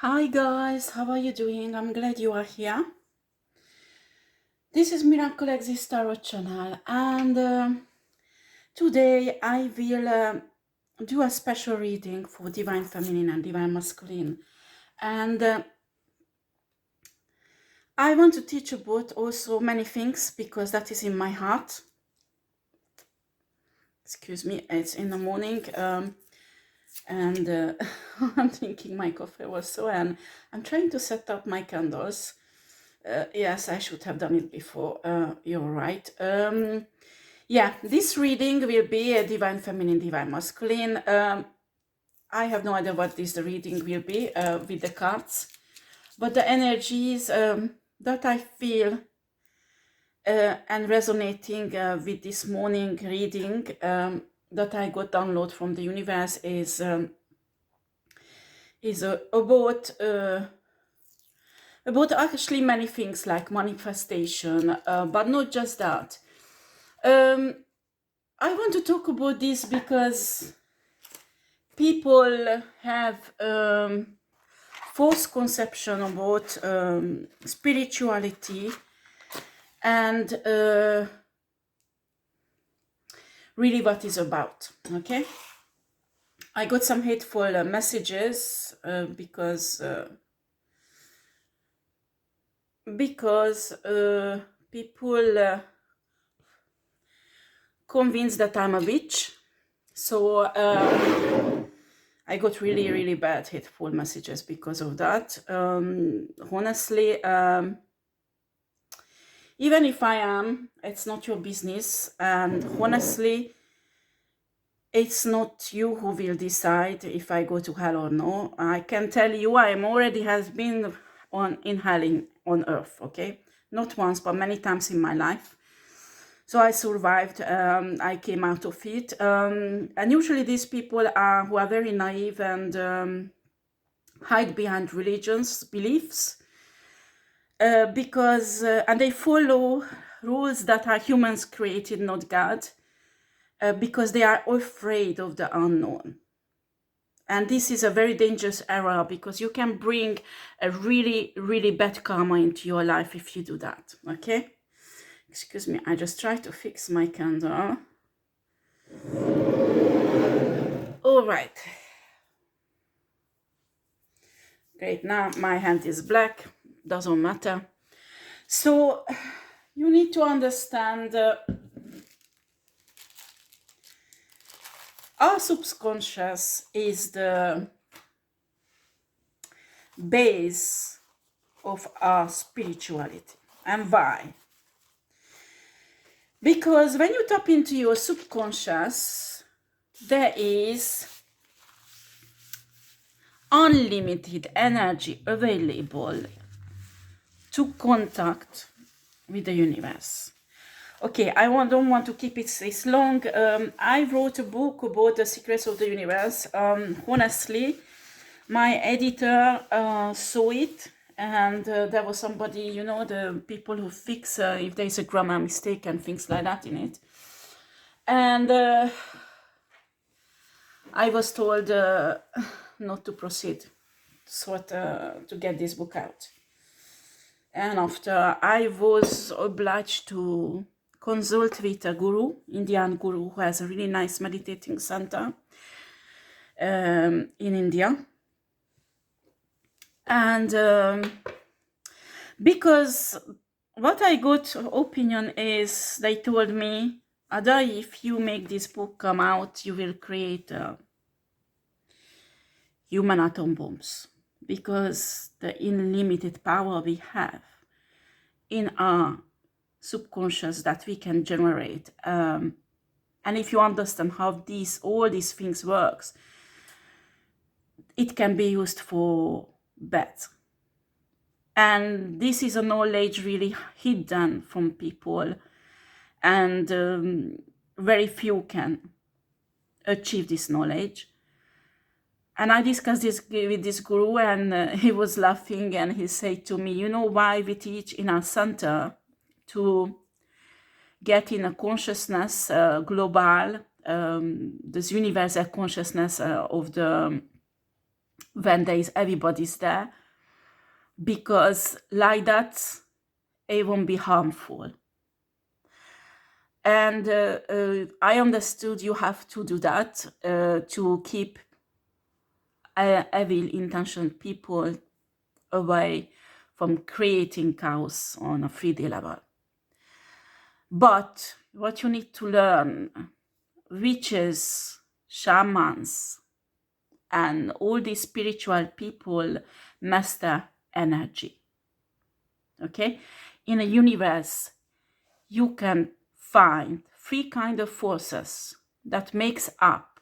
Hi guys, how are you doing? I'm glad you are here. This is Miraclexistetarot channel, and today I will do a special reading for Divine Feminine and Divine Masculine. And I want to teach about also many things because that is in my heart. Excuse me, it's in the morning. And I'm thinking my coffee was so, and I'm trying to set up my candles. Yes, I should have done it before. You're right. Yeah, this reading will be a Divine Feminine, Divine Masculine. I have no idea what this reading will be with the cards, but the energies that I feel and resonating with this morning reading that I got download from the universe is about actually many things like manifestation, but not just that. I want to talk about this because people have false conception about spirituality and really what it's about. Okay, I got some hateful messages because people convinced that I'm a witch. So I got really bad hateful messages because of that. Honestly, even if I am, it's not your business. And honestly, it's not you who will decide if I go to hell or no. I can tell you I am already has been in hell on earth, okay? Not once, but many times in my life. So I survived, I came out of it. And usually these people who are very naive and hide behind religions, beliefs, because and they follow rules that are humans created, not God, because they are afraid of the unknown. And this is a very dangerous era because you can bring a really bad karma into your life if you do that, okay? Excuse me, I just try to fix my candle. All right. Great, now my hand is black, doesn't matter. So you need to understand our subconscious is the base of our spirituality. And why? Because when you tap into your subconscious, there is unlimited energy available to contact with the universe. Okay, I don't want to keep it this long. I wrote a book about the secrets of the universe. Honestly, my editor saw it, and there was somebody, you know, the people who fix if there's a grammar mistake and things like that in it. And I was told not to proceed to get this book out. And after, I was obliged to consult with a guru, Indian guru, who has a really nice meditating center in India. And because what I got opinion is, they told me, Ada, if you make this book come out, you will create human atom bombs, because the unlimited power we have in our subconscious that we can generate. And if you understand how all these things works, it can be used for bad. And this is a knowledge really hidden from people, and very few can achieve this knowledge. And I discussed this with this guru, and he was laughing, and he said to me, you know why we teach in our center to get in a consciousness, global, this universal consciousness of the when there is everybody's there, because like that it won't be harmful. And I understood you have to do that to keep evil intentioned people away from creating chaos on a 3D level. But what you need to learn, witches, shamans, and all these spiritual people master energy. Okay? In a universe, you can find 3 kind of forces that makes up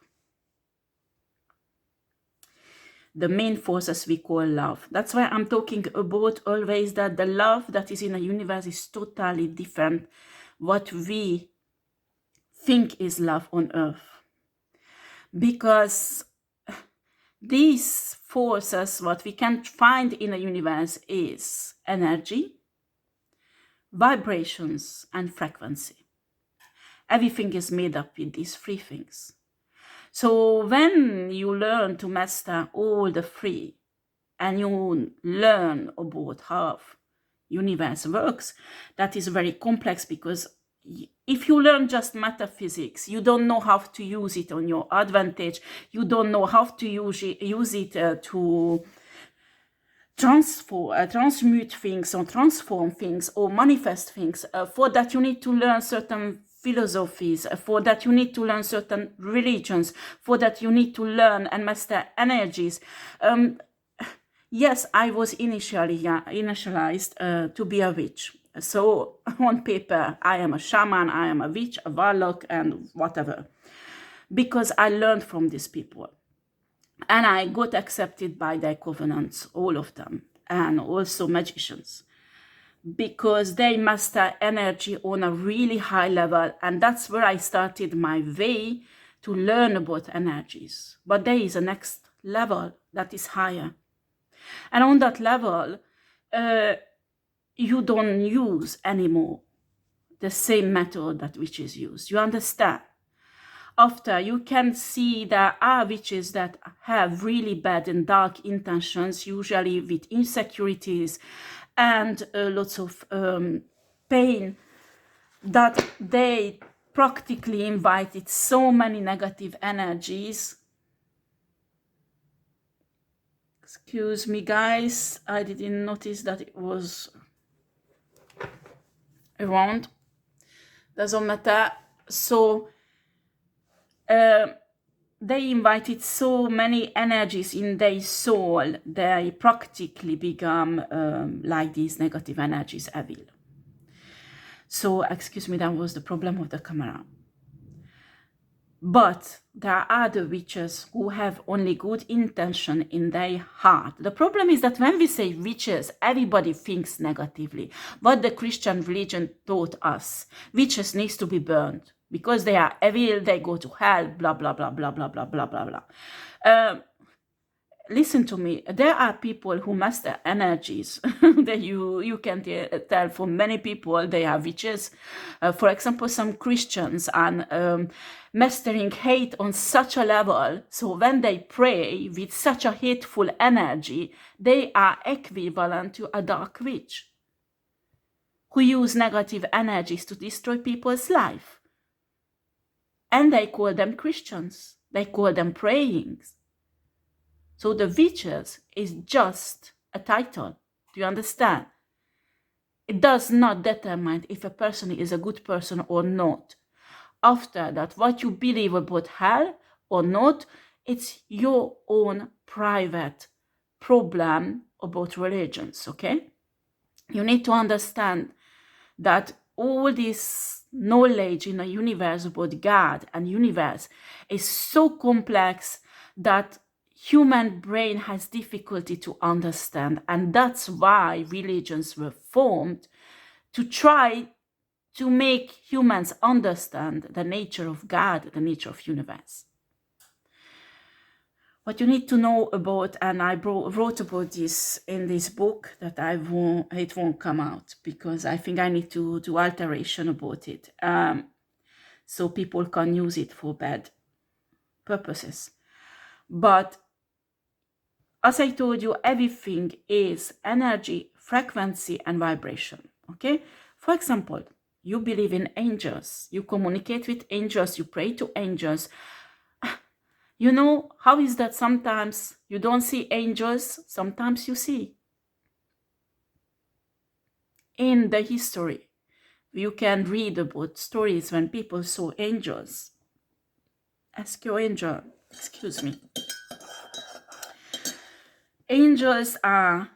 the main forces we call love. That's why I'm talking about always that the love that is in a universe is totally different what we think is love on earth. Because these forces, what we can find in a universe is energy, vibrations, and frequency. Everything is made up with these 3 things. So when you learn to master all the 3, and you learn about how universe works, that is very complex, because if you learn just metaphysics, you don't know how to use it on your advantage. You don't know how to use it to transmute things or transform things or manifest things. For that you need to learn certain philosophies. For that you need to learn certain religions. For that you need to learn and master energies. Yes, I was initialized to be a witch. So on paper, I am a shaman, I am a witch, a warlock, and whatever. Because I learned from these people. And I got accepted by their covenants, all of them, and also magicians. Because they master energy on a really high level. And that's where I started my way to learn about energies. But there is a next level that is higher. And on that level, you don't use anymore the same method that witches use. You understand? After, you can see there are witches that have really bad and dark intentions, usually with insecurities and lots of pain, that they practically invited so many negative energies. Excuse me, guys, I didn't notice that it was around. Doesn't matter. So they invited so many energies in their soul, they practically become like these negative energies evil. So, excuse me, that was the problem with the camera. But there are other witches who have only good intention in their heart. The problem is that when we say witches, everybody thinks negatively. What the Christian religion taught us, witches needs to be burned because they are evil, they go to hell, blah, blah, blah, blah, blah, blah, blah, blah, blah. Listen to me, there are people who master energies that you can tell for many people they are witches. For example, some Christians are mastering hate on such a level, so when they pray with such a hateful energy, they are equivalent to a dark witch who use negative energies to destroy people's life. And they call them Christians, they call them prayings. So the witches is just a title. Do you understand? It does not determine if a person is a good person or not. After that, what you believe about hell or not, it's your own private problem about religions, okay? You need to understand that all this knowledge in the universe about God and universe is so complex that human brain has difficulty to understand, and that's why religions were formed, to try to make humans understand the nature of God, the nature of universe. What you need to know about, and I wrote about this in this book that it won't come out because I think I need to do alteration about it, so people can use it for bad purposes. But as I told you, everything is energy, frequency, and vibration. Okay? For example, you believe in angels, you communicate with angels, you pray to angels. You know, how is that sometimes you don't see angels, sometimes you see? In the history, you can read about stories when people saw angels. Ask your angel, excuse me. Angels are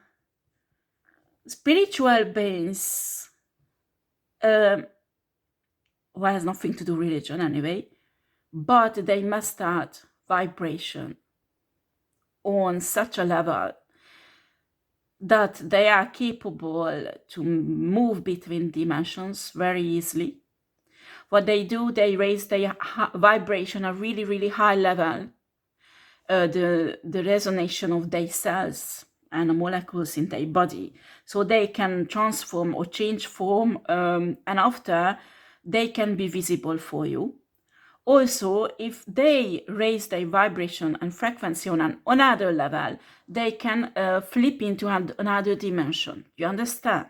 spiritual beings, well, has nothing to do with religion anyway, but they mastered vibration on such a level that they are capable to move between dimensions very easily. What they do, they raise their vibration a really, really high level, the resonance of their cells and molecules in their body, so they can transform or change form, and after they can be visible for you. Also, if they raise their vibration and frequency on another level, they can flip into another dimension. You understand?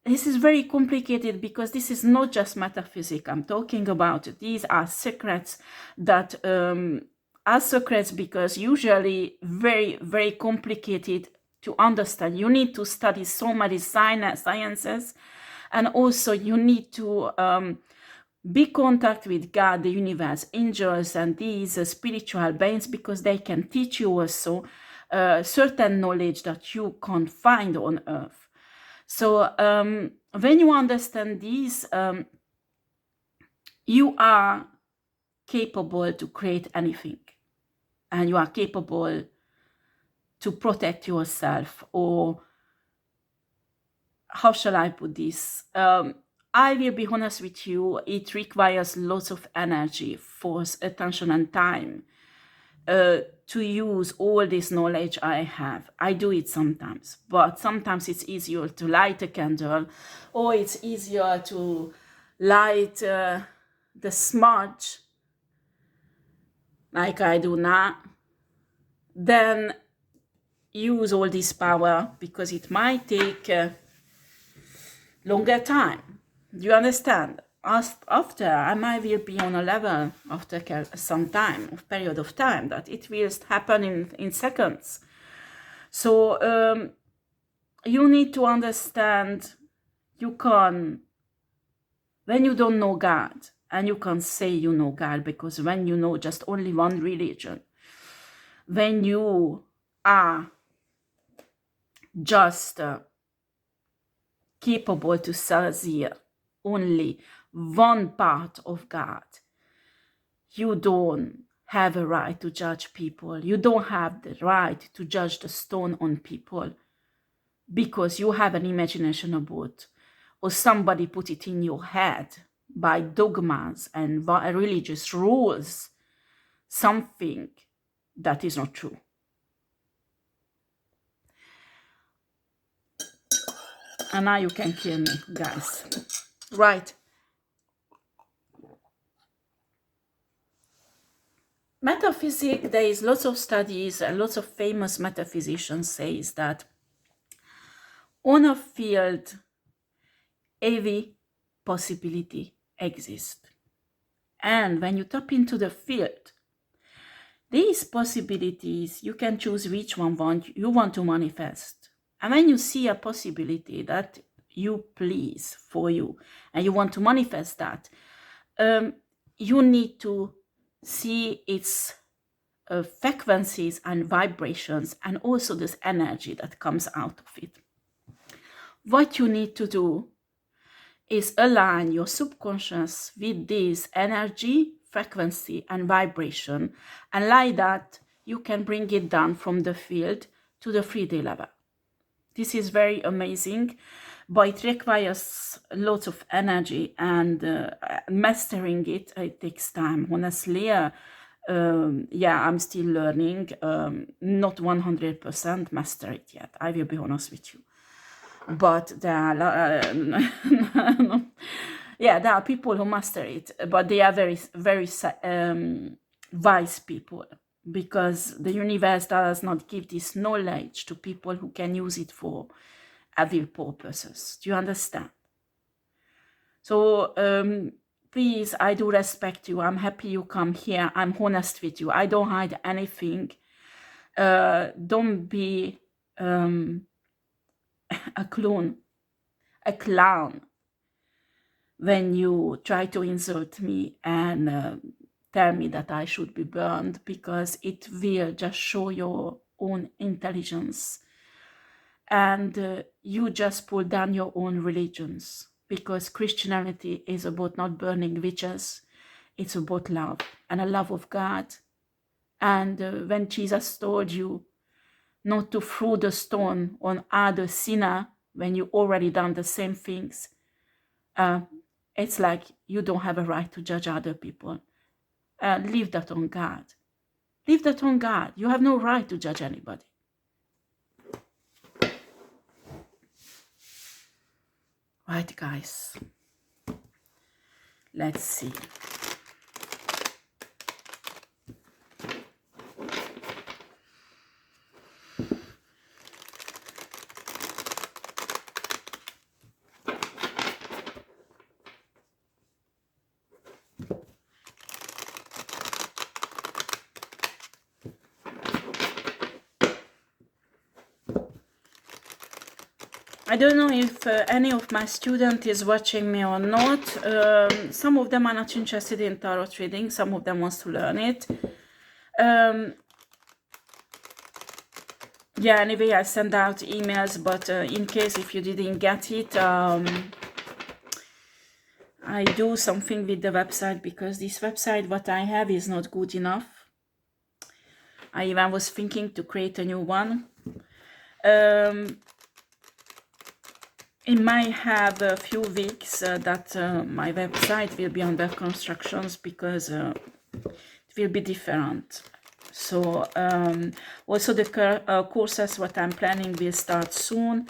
This is very complicated because this is not just metaphysics I'm talking about. These are secrets that are secrets because usually very, very complicated to understand. You need to study so many sciences, and also you need to be contact with God, the universe, angels, and these spiritual beings, because they can teach you also certain knowledge that you can't find on earth. So when you understand these, you are capable to create anything, and you are capable to protect yourself, or how shall I put this? I will be honest with you, it requires lots of energy, force, attention, and time to use all this knowledge I have. I do it sometimes, but sometimes it's easier to light a candle, or it's easier to light the smudge, like I do now, than use all this power, because it might take longer time. Do you understand? After, I might will be on a level after some time, of period of time, that it will happen in seconds. So you need to understand, you can, when you don't know God, and you can say you know God, because when you know just only one religion, when you are just capable to see only one part of God, you don't have a right to judge people. You don't have the right to judge the stone on people, because you have an imagination about, or somebody put it in your head by dogmas and religious rules, something that is not true. And now you can kill me, guys. Right. Metaphysics, there is lots of studies and lots of famous metaphysicians says that on a field, every possibility exists. And when you tap into the field, these possibilities, you can choose which one you want to manifest. And when you see a possibility that you please for you, and you want to manifest that, you need to see its frequencies and vibrations, and also this energy that comes out of it. What you need to do is align your subconscious with this energy, frequency, and vibration, and like that you can bring it down from the field to the 3D level. This is very amazing, but it requires lots of energy, and mastering it takes time. Honestly, yeah, I'm still learning, not 100% master it yet, I will be honest with you. But there are, yeah, there are people who master it, but they are very, very wise people. because the universe does not give this knowledge to people who can use it for evil purposes. Do you understand? So please, I do respect you. I'm happy you come here. I'm honest with you. I don't hide anything. Don't be a clown when you try to insult me and tell me that I should be burned, because it will just show your own intelligence, and you just pull down your own religions, because Christianity is about not burning witches. It's about love and a love of God. And when Jesus told you not to throw the stone on other sinner when you already done the same things, it's like you don't have a right to judge other people. Leave that on God. Leave that on God. You have no right to judge anybody. Right, guys. Let's see. I don't know if any of my students is watching me or not. Some of them are not interested in tarot reading. Some of them wants to learn it. Yeah, anyway, I send out emails, but in case if you didn't get it, I do something with the website, because this website, what I have, is not good enough. I even was thinking to create a new one. It might have a few weeks that my website will be under constructions, because it will be different. So also the courses what I'm planning will start soon.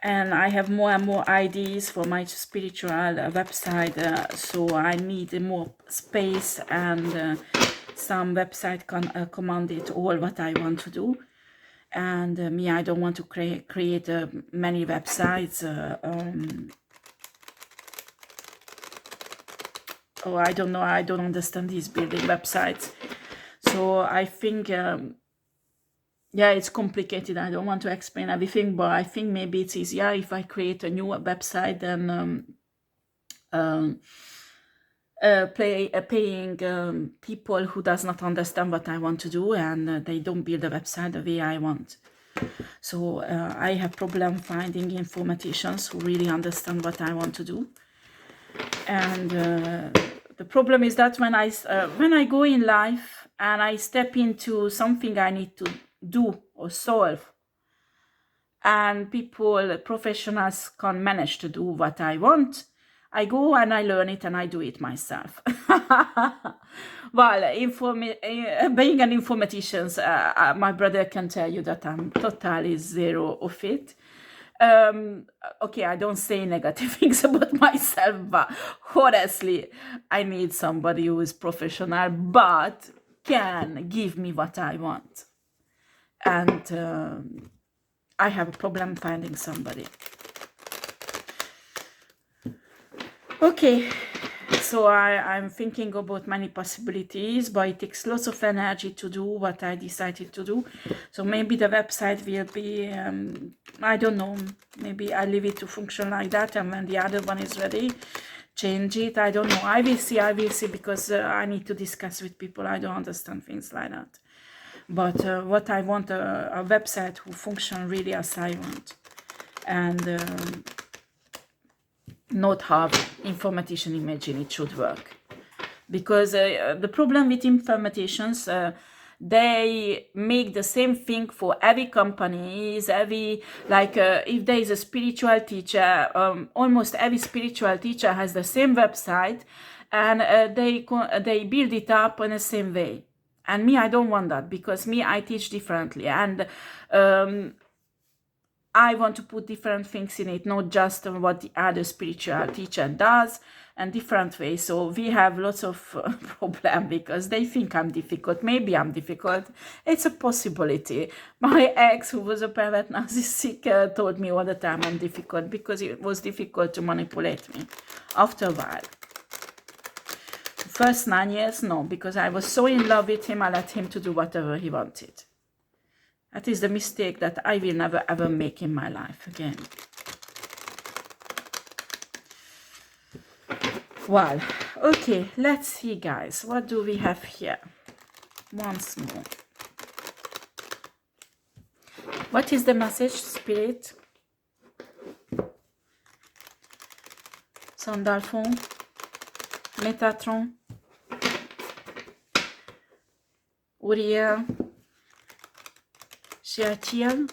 And I have more and more ideas for my spiritual website, so I need more space, and some website can accommodate all what I want to do. And me, I don't want to create many websites. Oh, I don't know, I don't understand these building websites. So I think, yeah, it's complicated. I don't want to explain everything, but I think maybe it's easier if I create a new website than paying people who does not understand what I want to do, and they don't build a website the way I want. So I have problem finding informaticians who really understand what I want to do. And the problem is that when I go in life and I step into something I need to do or solve, and people, professionals, can manage to do what I want, I go and I learn it and I do it myself. Well, being an informatician, my brother can tell you that I'm totally zero of it. Okay, I don't say negative things about myself, but honestly, I need somebody who is professional but can give me what I want. And I have a problem finding somebody. Okay, so I'm thinking about many possibilities, but it takes lots of energy to do what I decided to do. So maybe the website will be, I don't know, maybe I leave it to function like that, and when the other one is ready, change it. I don't know. I will see, because I need to discuss with people. I don't understand things like that. But what I want, a website who function really as I want, and not have informatician imagine it should work. Because the problem with informaticians, they make the same thing for every companies, every, like if there is a spiritual teacher, almost every spiritual teacher has the same website, and they build it up in the same way. And me, I don't want that, because me, I teach differently, and I want to put different things in it, not just what the other spiritual teacher does. and different ways. So we have lots of problem because they think I'm difficult. Maybe I'm difficult. It's a possibility. My ex, who was a private narcissistic, told me all the time I'm difficult because it was difficult to manipulate me. After a while, first 9 years, no, because I was so in love with him, I let him to do whatever he wanted. That is the mistake that I will never ever make in my life again. Well, okay, let's see, guys. What do we have here? Once more. What is the message, Spirit? Sandalphon, Métatron, Uriel, Sheatiel.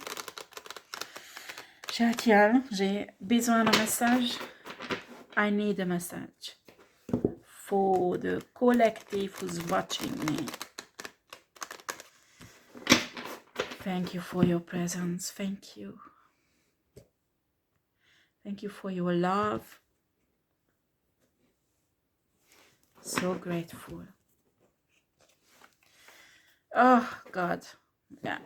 Sheatiel, j'ai besoin d'un message. I need a message for the collective who's watching me. Thank you for your presence. Thank you. Thank you for your love. So grateful. Oh, God. Yeah.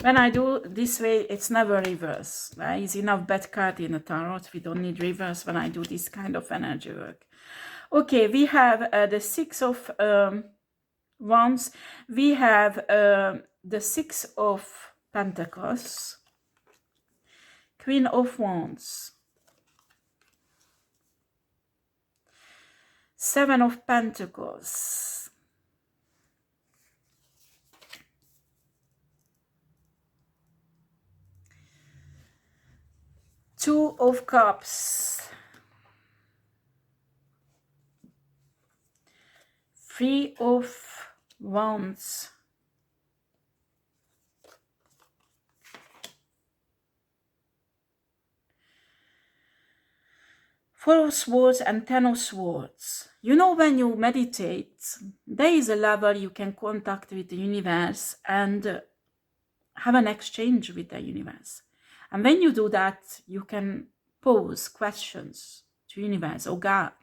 When I do this way, it's never reverse. There is enough bad card in the tarot. We don't need reverse when I do this kind of energy work. Okay, we have the Six of Wands. We have the Six of Pentacles. Queen of Wands. Seven of Pentacles. Two of Cups. Three of Wands. Four of Swords and Ten of Swords. You know, when you meditate, there is a level you can contact with the universe and have an exchange with the universe. And when you do that, you can pose questions to universe or God.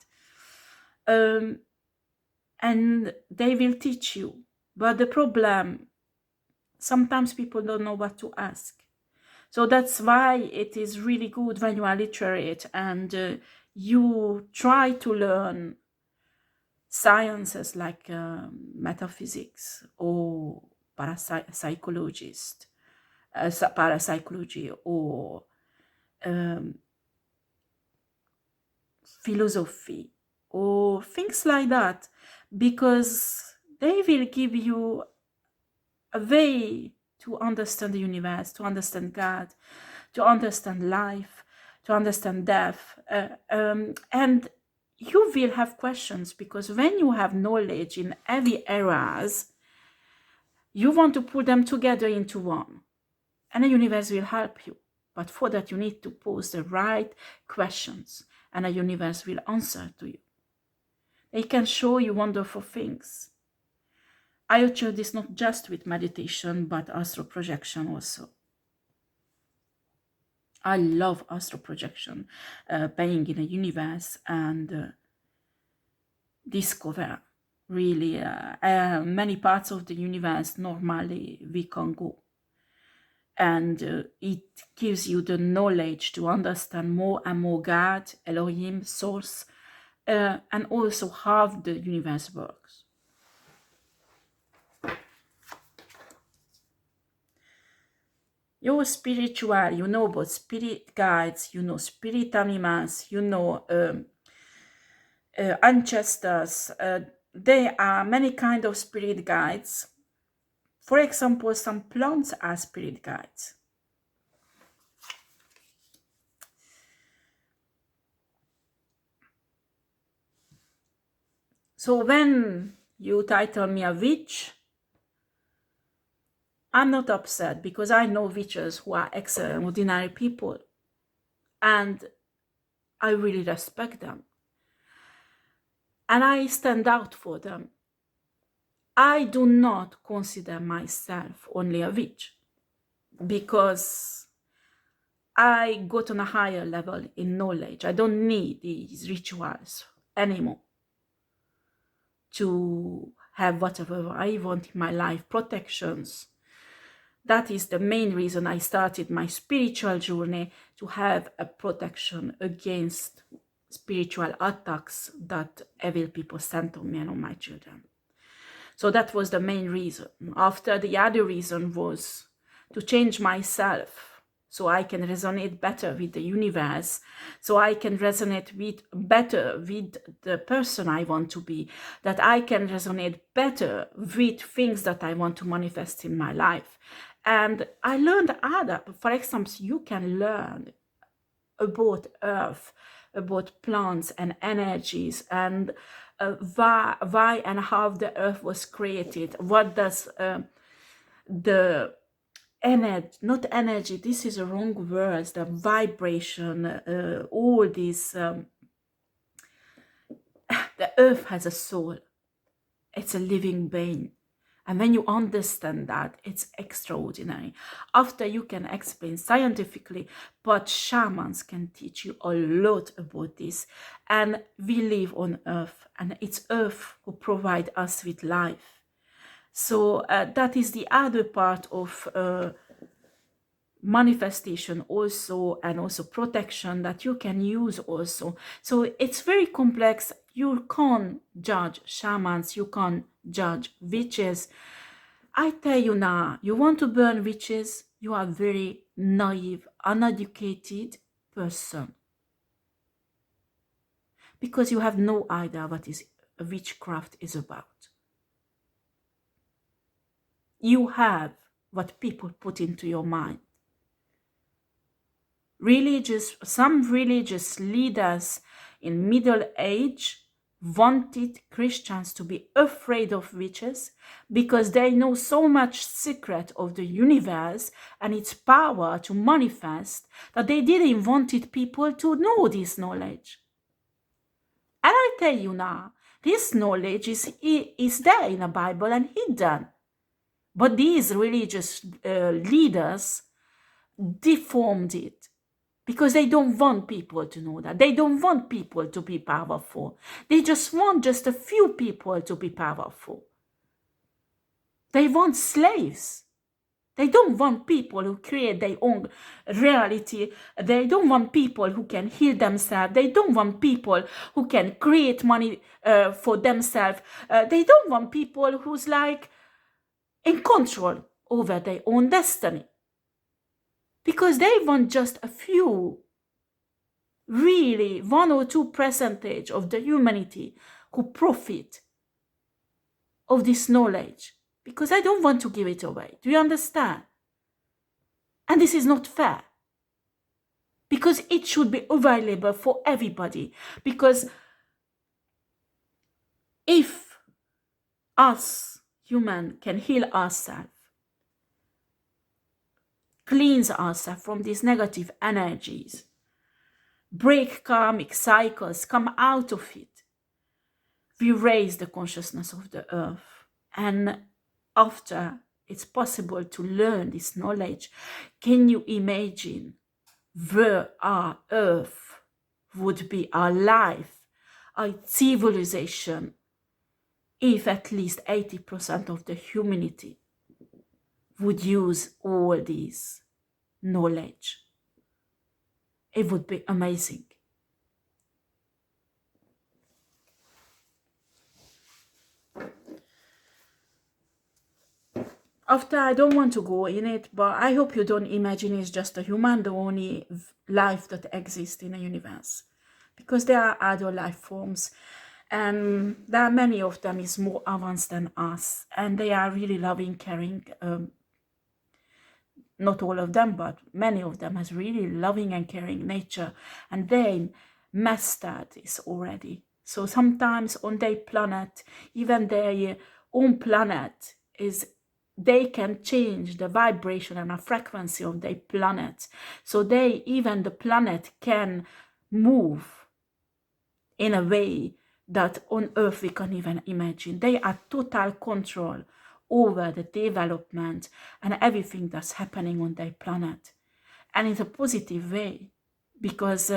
And they will teach you. But the problem, sometimes people don't know what to ask. So that's why it is really good when you are literate and you try to learn sciences like metaphysics or parapsychology or philosophy or things like that, because they will give you a way to understand the universe, to understand God, to understand life, to understand death. And you will have questions, because when you have knowledge in every areas, you want to put them together into one. And the universe will help you. But for that, you need to pose the right questions, and the universe will answer to you. They can show you wonderful things. I achieve this not just with meditation, but astral projection also. I love astral projection, being in the universe and discover really many parts of the universe normally we can go. And it gives you the knowledge to understand more and more God, Elohim, Source, and also how the universe works. You're spiritual, you know about spirit guides, you know spirit animals, you know ancestors. There are many kinds of spirit guides. For example, some plants are spirit guides. So when you title me a witch, I'm not upset, because I know witches who are extraordinary people and I really respect them. And I stand out for them. I do not consider myself only a witch, because I got on a higher level in knowledge. I don't need these rituals anymore to have whatever I want in my life, protections. That is the main reason I started my spiritual journey, to have a protection against spiritual attacks that evil people sent on me and on my children. So that was the main reason. After, the other reason was to change myself so I can resonate better with the universe, so I can resonate better with the person I want to be, that I can resonate better with things that I want to manifest in my life. And I learned other, for example, you can learn about earth, about plants and energies, and why and how the earth was created. What does the energy, not energy, this is a wrong word, the vibration, all these, the earth has a soul. It's a living being. And when you understand that, it's extraordinary. After, you can explain scientifically, but shamans can teach you a lot about this. And we live on earth, and it's earth who provide us with life. So that is the other part of manifestation also, and also protection that you can use also. So it's very complex. You can't judge shamans, you can't judge witches. I tell you now, you want to burn witches, you are very naive, uneducated person, because you have no idea what is witchcraft is about. You have what people put into your mind. Some religious leaders in Middle Age wanted Christians to be afraid of witches, because they know so much secret of the universe and its power to manifest, that they didn't wanted people to know this knowledge. And I tell you now, this knowledge is there in the Bible and hidden. But these religious leaders deformed it, because they don't want people to know that. They don't want people to be powerful. They just want just a few people to be powerful. They want slaves. They don't want people who create their own reality. They don't want people who can heal themselves. They don't want people who can create money for themselves. They don't want people who's like in control over their own destiny. Because they want just a few, really 1 or 2% of the humanity who profit of this knowledge, because I don't want to give it away. Do you understand? And this is not fair, because it should be available for everybody. Because if us human can heal ourselves, cleanse ourselves from these negative energies, break karmic cycles, come out of it, we raise the consciousness of the earth. And after, it's possible to learn this knowledge. Can you imagine where our earth would be, our life, our civilization, if at least 80% of the humanity would use all this knowledge? It would be amazing. After, I don't want to go in it, but I hope you don't imagine it's just a human, the only life that exists in the universe. Because there are other life forms, and there are many of them is more advanced than us, and they are really loving, caring. Not all of them, but many of them has really loving and caring nature, and they mastered this already. So sometimes on their planet, even their own planet, is they can change the vibration and the frequency of their planet. So even the planet can move in a way that on Earth we can't even imagine. They are total control over the development and everything that's happening on their planet. and in a positive way, because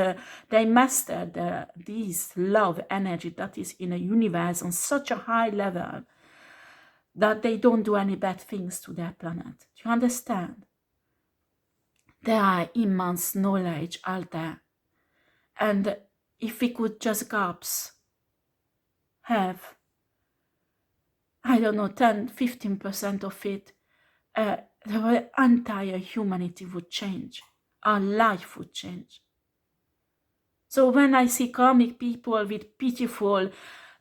they master this love energy that is in a universe on such a high level that they don't do any bad things to their planet. Do you understand? There are immense knowledge out there, and if we could just grasp, have, I don't know, 10-15% of it, the entire humanity would change. Our life would change. So when I see karmic people with pitiful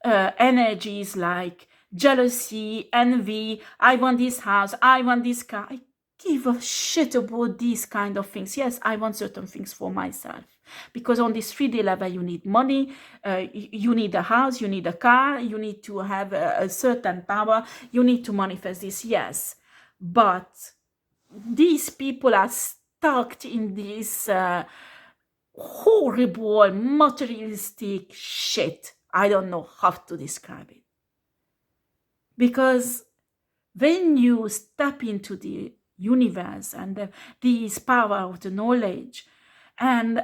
energies like jealousy, envy, I want this house, I want this car, I give a shit about these kind of things. Yes, I want certain things for myself. Because on this 3D level, you need money, you need a house, you need a car, you need to have a certain power, you need to manifest this, yes. But these people are stuck in this horrible materialistic shit. I don't know how to describe it. Because when you step into the universe and this power of the knowledge, and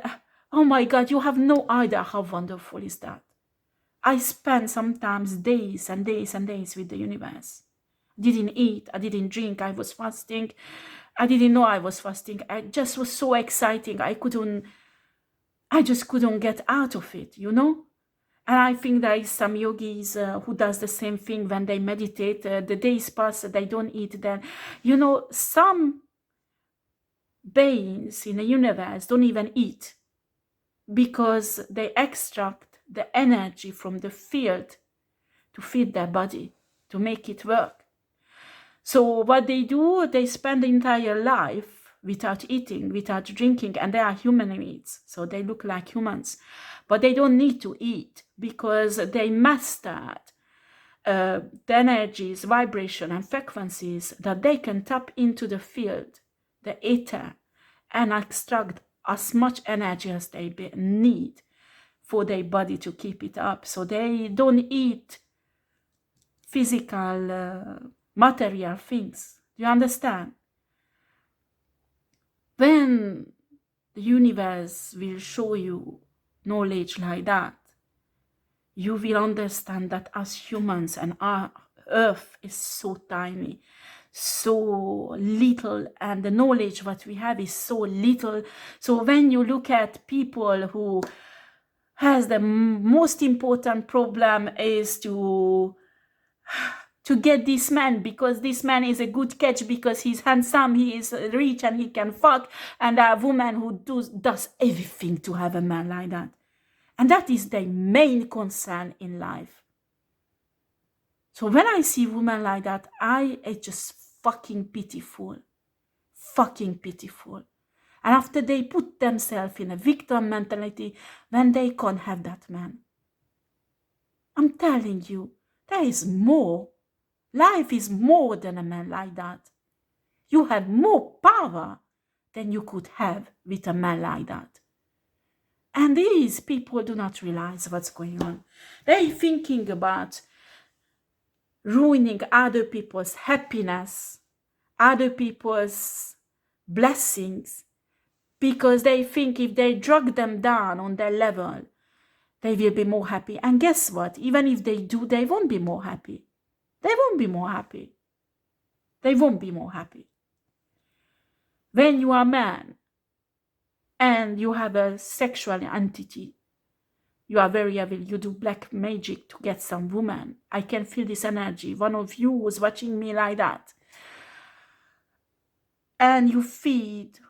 oh my God, you have no idea how wonderful is that. I spent sometimes days and days and days with the universe. Didn't eat, I didn't drink, I was fasting. I didn't know I was fasting. I just was so exciting. I just couldn't get out of it, you know? And I think there is some yogis who does the same thing when they meditate. The days pass, they don't eat. Then, you know, some beings in the universe don't even eat because they extract the energy from the field to feed their body, to make it work. So what they do, they spend the entire life without eating, without drinking, and they are human beings, so they look like humans. But they don't need to eat because they mastered the energies, vibration, and frequencies that they can tap into the field, the ether, and extract as much energy as they need for their body to keep it up. So they don't eat physical, material things. Do you understand? When the universe will show you knowledge like that, you will understand that as humans and our earth is so tiny, so little, and the knowledge what we have is so little. So when you look at people who has the most important problem is to get this man, because this man is a good catch, because he's handsome, he is rich, and he can fuck, and a woman who does everything to have a man like that. And that is the main concern in life. So when I see women like that, it's just fucking pitiful. Fucking pitiful. And after they put themselves in a victim mentality, when they can't have that man. I'm telling you, there is more. Life is more than a man like that. You have more power than you could have with a man like that. And these people do not realize what's going on. They're thinking about ruining other people's happiness, other people's blessings, because they think if they drag them down on their level, they will be more happy. And guess what? Even if they do, they won't be more happy. They won't be more happy. They won't be more happy. When you are a man and you have a sexual entity, you are very evil, you do black magic to get some woman. I can feel this energy. One of you was watching me like that. And you feed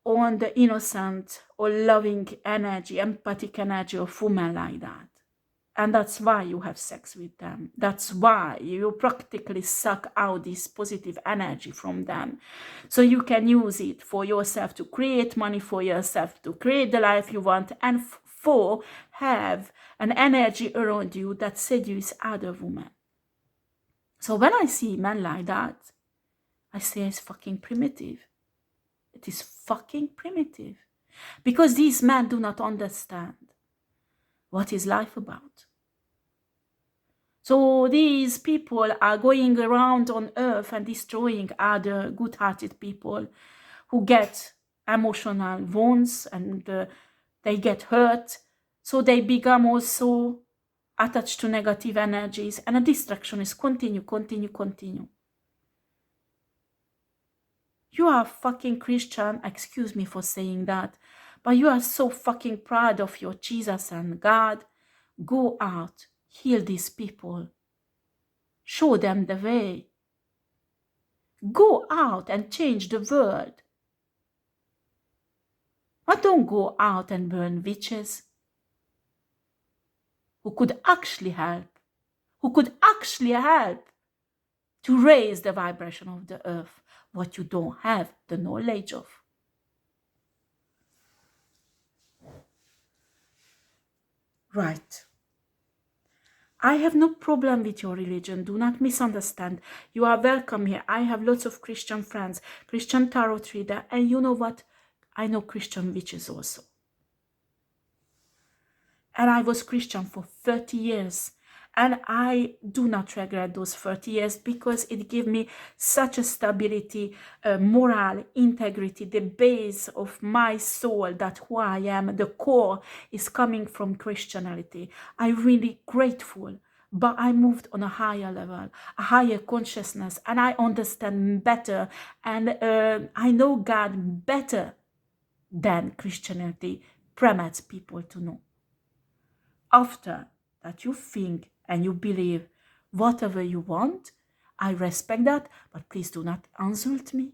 on the innocent or loving energy, empathic energy of women like that. And that's why you have sex with them. That's why you practically suck out this positive energy from them. So you can use it for yourself to create money for yourself, to create the life you want, and for have an energy around you that seduces other women. So when I see men like that, I say it's fucking primitive. It is fucking primitive. Because these men do not understand what is life about. So these people are going around on earth and destroying other good-hearted people who get emotional wounds, and they get hurt. So they become also attached to negative energies, and a distraction is continue, continue, continue. You are fucking Christian, excuse me for saying that, but you are so fucking proud of your Jesus and God. Go out, heal these people, show them the way. Go out and change the world. But don't go out and burn witches who could actually help, to raise the vibration of the earth, what you don't have the knowledge of. Right. I have no problem with your religion. Do not misunderstand. You are welcome here. I have lots of Christian friends, Christian tarot reader, and you know what? I know Christian witches also. And I was Christian for 30 years. And I do not regret those 30 years because it gave me such a stability, moral, integrity, the base of my soul, that who I am, the core is coming from Christianity. I'm really grateful. But I moved on a higher level, a higher consciousness, and I understand better. And I know God better than Christianity permits people to know. After that, you think and you believe whatever you want, I respect that, but please do not insult me.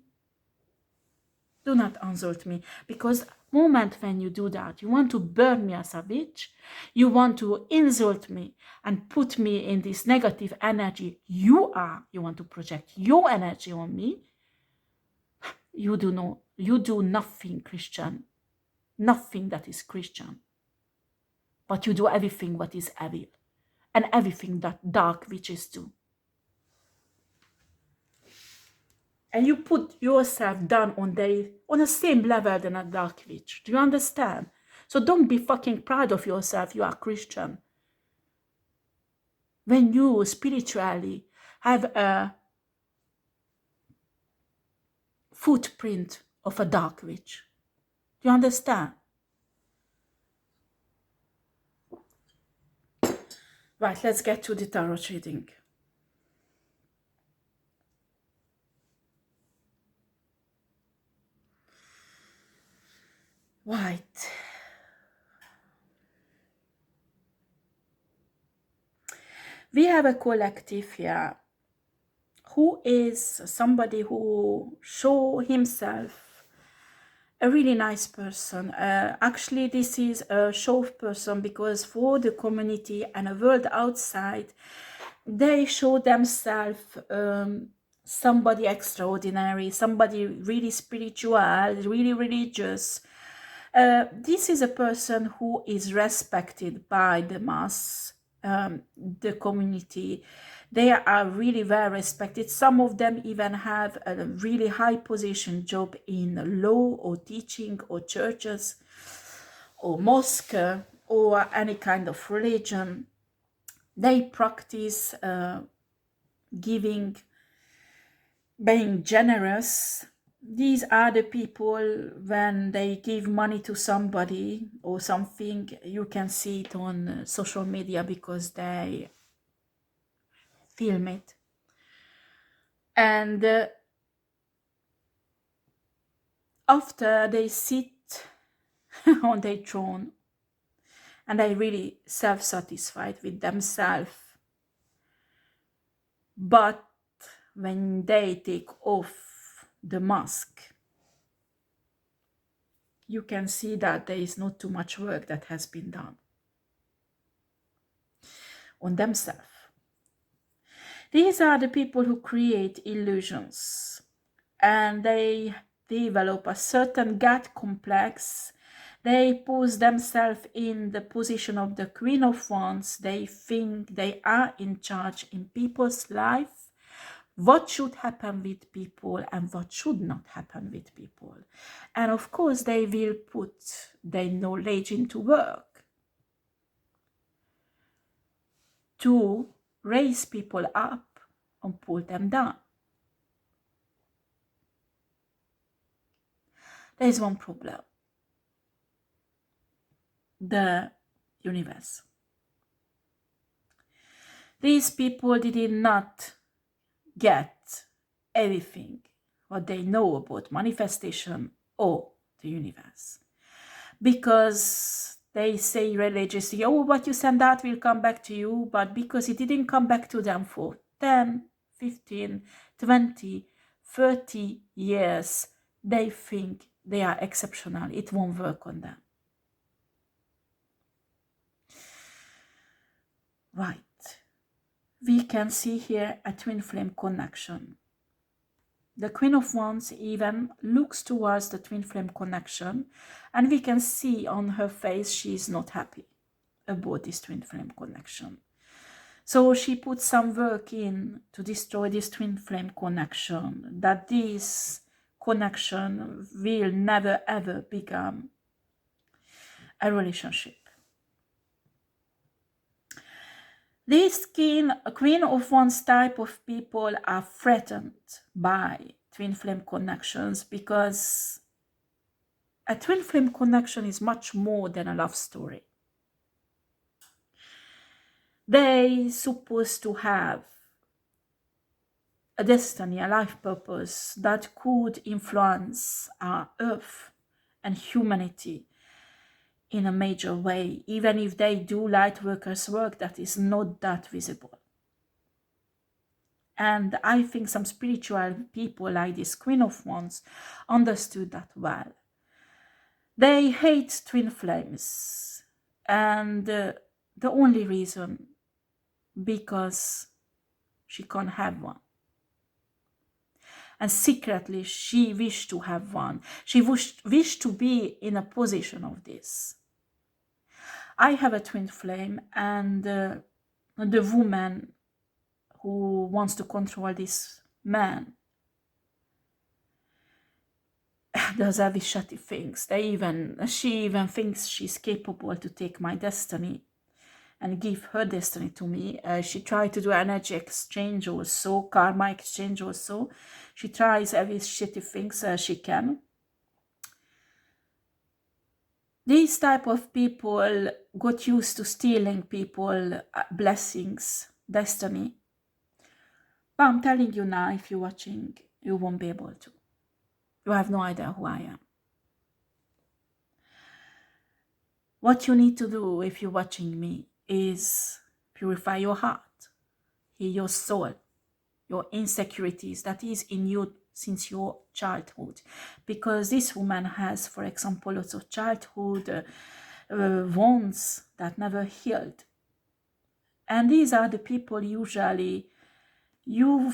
Do not insult me, because moment when you do that, you want to burn me as a witch, you want to insult me and put me in this negative energy you want to project your energy on me. You do nothing Christian, nothing that is Christian, but you do everything what is evil, and everything that dark witches do. And you put yourself down on the same level than a dark witch. Do you understand? So don't be fucking proud of yourself. You are Christian. When you spiritually have a footprint of a dark witch. Do you understand? Right, let's get to the tarot reading. Right. We have a collective here who is somebody who show himself a really nice person. Actually, this is a show person because for the community and a world outside, they show themselves somebody extraordinary, somebody really spiritual, really religious. This is a person who is respected by the mass, the community. They are really well respected. Some of them even have a really high position job in law or teaching or churches or mosque or any kind of religion. They practice giving, being generous. These are the people, when they give money to somebody or something, you can see it on social media because they film it. And after they sit on their throne and they really self-satisfied with themselves, but when they take off the mask, you can see that there is not too much work that has been done on themselves. These are the people who create illusions, and they develop a certain God complex. They put themselves in the position of the Queen of Wands. They think they are in charge in people's life. What should happen with people and what should not happen with people. And of course, they will put their knowledge into work to raise people up and pull them down. There is one problem. The universe. These people did not get everything what they know about manifestation or the universe. Because they say religiously, oh, what you send out will come back to you, but because it didn't come back to them for 10, 15, 20, 30 years, they think they are exceptional. It won't work on them. Right. We can see here a twin flame connection. The Queen of Wands even looks towards the twin flame connection, and we can see on her face she is not happy about this twin flame connection. So she put some work in to destroy this twin flame connection, that this connection will never ever become a relationship. These Queen of Wands type of people are threatened by twin flame connections, because a twin flame connection is much more than a love story. They supposed to have a destiny, a life purpose that could influence our earth and humanity in a major way, even if they do light workers work that is not that visible. And I think some spiritual people like this Queen of Wands understood that well. They hate twin flames, and the only reason because she can't have one. And secretly she wished to have one. She wished to be in a position of this. I have a twin flame, and the woman who wants to control this man does very shitty things. She even thinks she's capable to take my destiny and give her destiny to me. She tried to do energy exchange also, karma exchange also. She tries every shitty things she can. These type of people got used to stealing people blessings, destiny. But I'm telling you now, if you're watching, you won't be able to. You have no idea who I am. What you need to do if you're watching me is purify your heart, heal your soul, your insecurities that is in you since your childhood. Because this woman has, for example, lots of childhood wounds that never healed. And these are the people usually you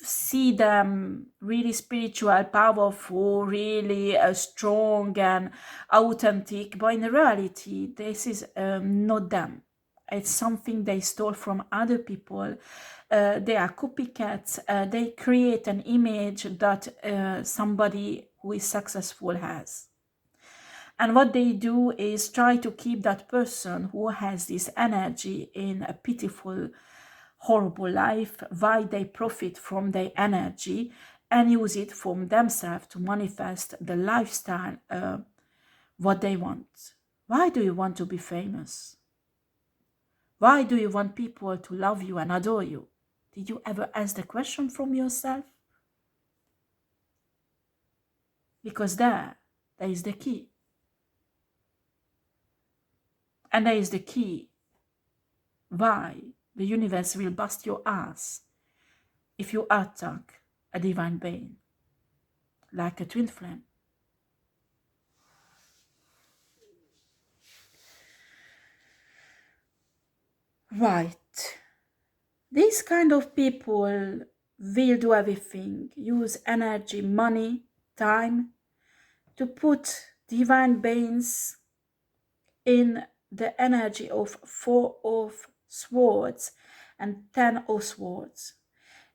see them really spiritual, powerful, really strong and authentic, but in reality this is not them. It's something they stole from other people. They are copycats. They create an image that somebody who is successful has. And what they do is try to keep that person who has this energy in a pitiful, horrible life, while they profit from their energy and use it for themselves to manifest the lifestyle what they want. Why do you want to be famous? Why do you want people to love you and adore you? Did you ever ask the question from yourself? Because there is the key. And there is the key why the universe will bust your ass if you attack a divine being, like a twin flame. Right. These kind of people will do everything, use energy, money, time to put divine beings in the energy of 4 of Swords and 10 of Swords.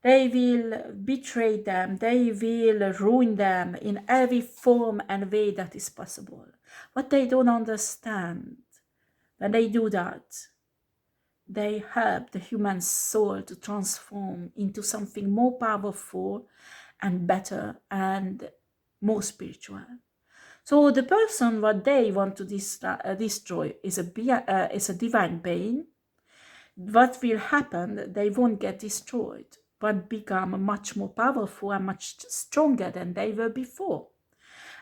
They will betray them, they will ruin them in every form and way that is possible. What they don't understand, when they do that, they help the human soul to transform into something more powerful and better and more spiritual. So the person what they want to destroy is a divine being. What will happen? They won't get destroyed, but become much more powerful and much stronger than they were before.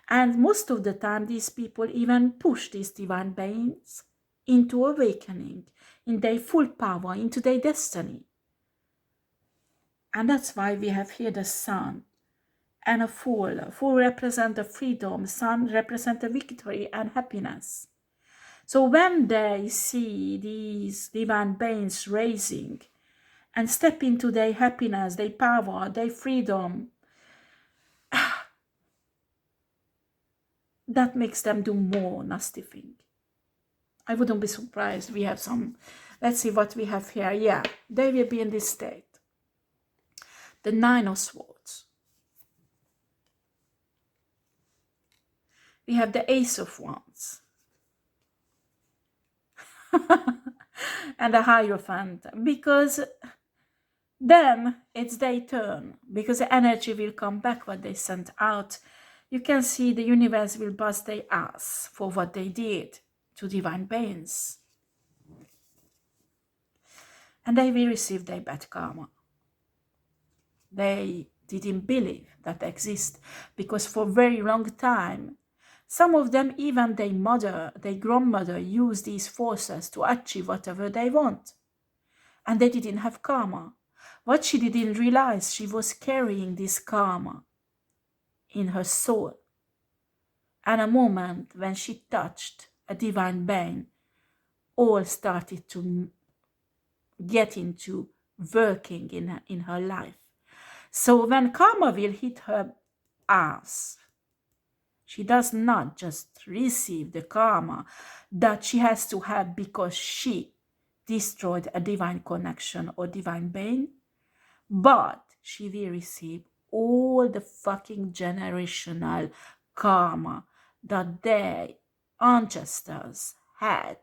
And most of the time, these people even push these divine beings into awakening, in their full power, into their destiny. And that's why we have here the sun and a fool. Fool represent the freedom, sun represent the victory and happiness. So when they see these divine beings raising and step into their happiness, their power, their freedom, that makes them do more nasty thing. I wouldn't be surprised. We have some, let's see what we have here. Yeah, they will be in this state. The Nine of Swords. We have the Ace of Wands. And the Hierophant. Because then it's their turn. Because the energy will come back what they sent out. You can see the universe will bust their ass for what they did to divine beings. And they will receive their bad karma. They didn't believe that exists, because for a very long time, some of them, even their mother, their grandmother, used these forces to achieve whatever they want. And they didn't have karma. What she didn't realize, she was carrying this karma in her soul. And a moment when she touched a divine being, all started to get into working in her life. So when karma will hit her ass, she does not just receive the karma that she has to have because she destroyed a divine connection or divine being, but she will receive all the fucking generational karma that their ancestors had,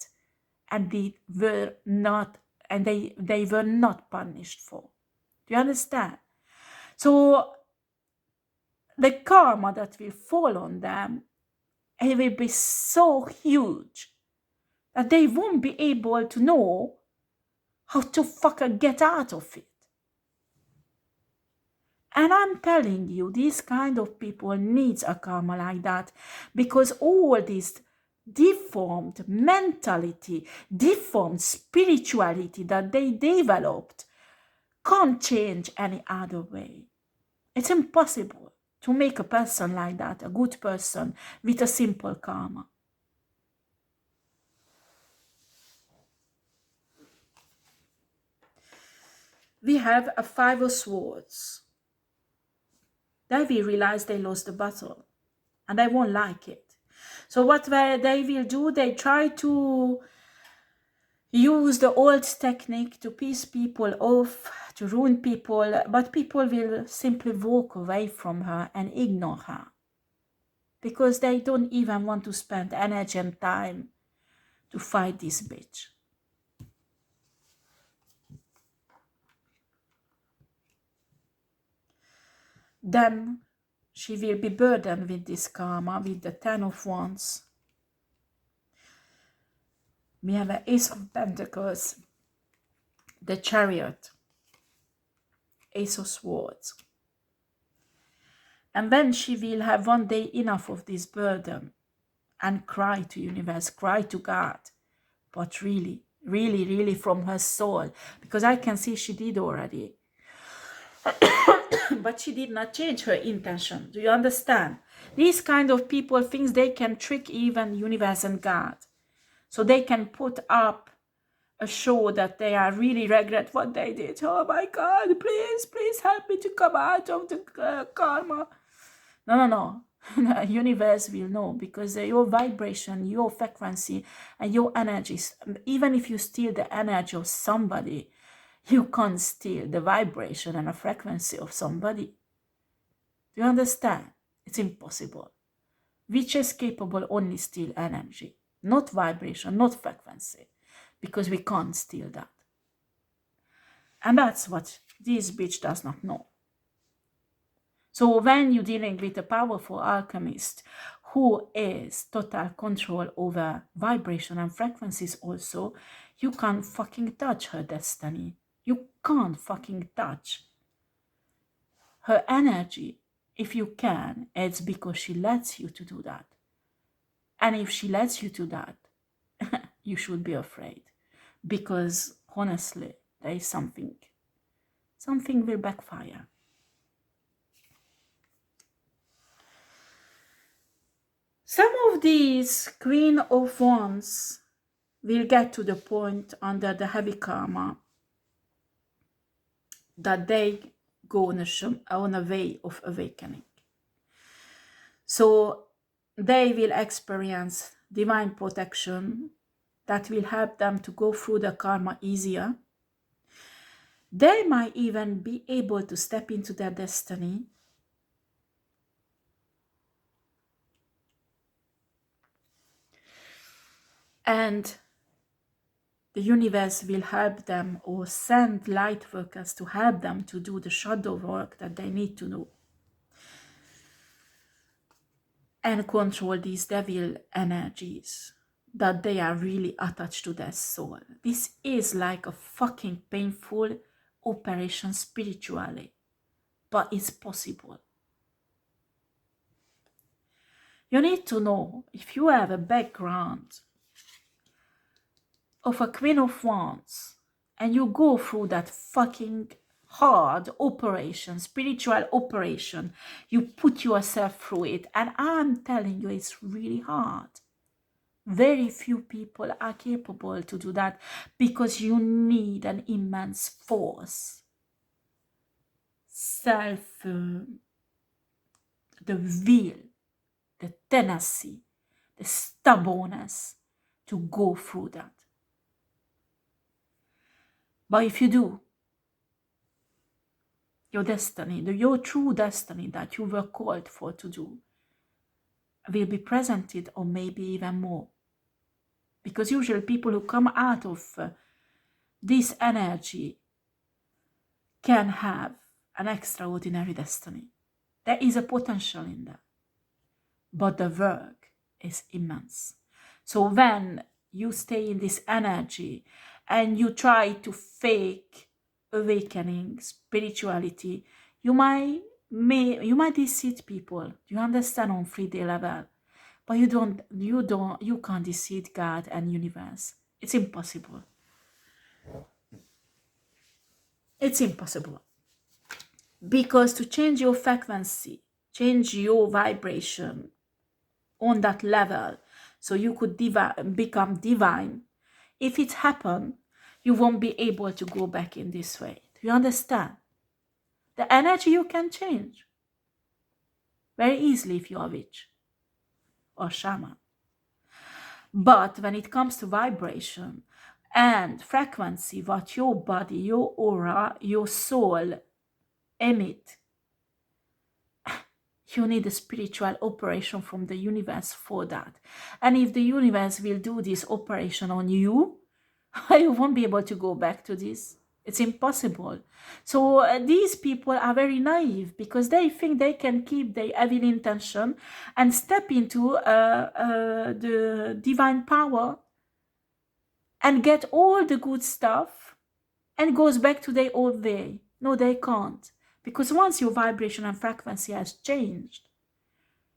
and they were not punished for. Do you understand? So the karma that will fall on them, it will be so huge that they won't be able to know how to fucking get out of it. And I'm telling you, these kind of people needs a karma like that, because all this deformed mentality, deformed spirituality that they developed can't change any other way. It's impossible to make a person like that a good person with a simple karma. We have a Five of Swords. They will realize they lost the battle and they won't like it. So what they will do, they try to use the old technique to piss people off, to ruin people, but people will simply walk away from her and ignore her, because they don't even want to spend energy and time to fight this bitch. Then she will be burdened with this karma, with the Ten of Wands. We have an Ace of Pentacles, the Chariot, Ace of Swords. And then she will have one day enough of this burden and cry to universe, cry to God, but really, really, really from her soul, because I can see she did already. But she did not change her intention. Do you understand? These kind of people think they can trick even universe and God. So they can put up a show that they are really regret what they did. Oh my God, please, please help me to come out of the karma. No. The universe will know, because your vibration, your frequency, and your energies, even if you steal the energy of somebody, you can't steal the vibration and the frequency of somebody. Do you understand? It's impossible. Which is capable only steal energy, not vibration, not frequency, because we can't steal that. And that's what this bitch does not know. So when you're dealing with a powerful alchemist who is total control over vibration and frequencies also, you can't fucking touch her destiny. You can't fucking touch her energy. If you can, it's because she lets you to do that. And if she lets you to that, you should be afraid. Because honestly, there is something will backfire. Some of these Queen of Wands will get to the point under the heavy karma that they go on a way of awakening. So they will experience divine protection that will help them to go through the karma easier. They might even be able to step into their destiny. And the universe will help them or send light workers to help them to do the shadow work that they need to do. And control these devil energies that they are really attached to their soul. This is like a fucking painful operation spiritually, but it's possible. You need to know, if you have a background of a Queen of Wands and you go through that fucking hard operation, spiritual operation, you put yourself through it, and I'm telling you, it's really hard. Very few people are capable to do that because you need an immense force, the will, the tenacity, the stubbornness to go through that. But if you do, your destiny, your true destiny that you were called for to do, will be presented, or maybe even more. Because usually people who come out of this energy can have an extraordinary destiny. There is a potential in that. But the work is immense. So when you stay in this energy and you try to fake awakening, spirituality, you might deceive people. You understand, on 3D level. But you can't deceive God and universe. It's impossible. It's impossible. Because to change your frequency, change your vibration on that level, so you could become divine, if it happened, you won't be able to go back in this way. Do you understand? The energy you can change very easily if you are a witch or shaman. But when it comes to vibration and frequency, what your body, your aura, your soul emit, you need a spiritual operation from the universe for that. And if the universe will do this operation on you, you won't be able to go back to this. It's impossible. So these people are very naive because they think they can keep their evil intention and step into the divine power and get all the good stuff and goes back to their old way. No, they can't. Because once your vibration and frequency has changed,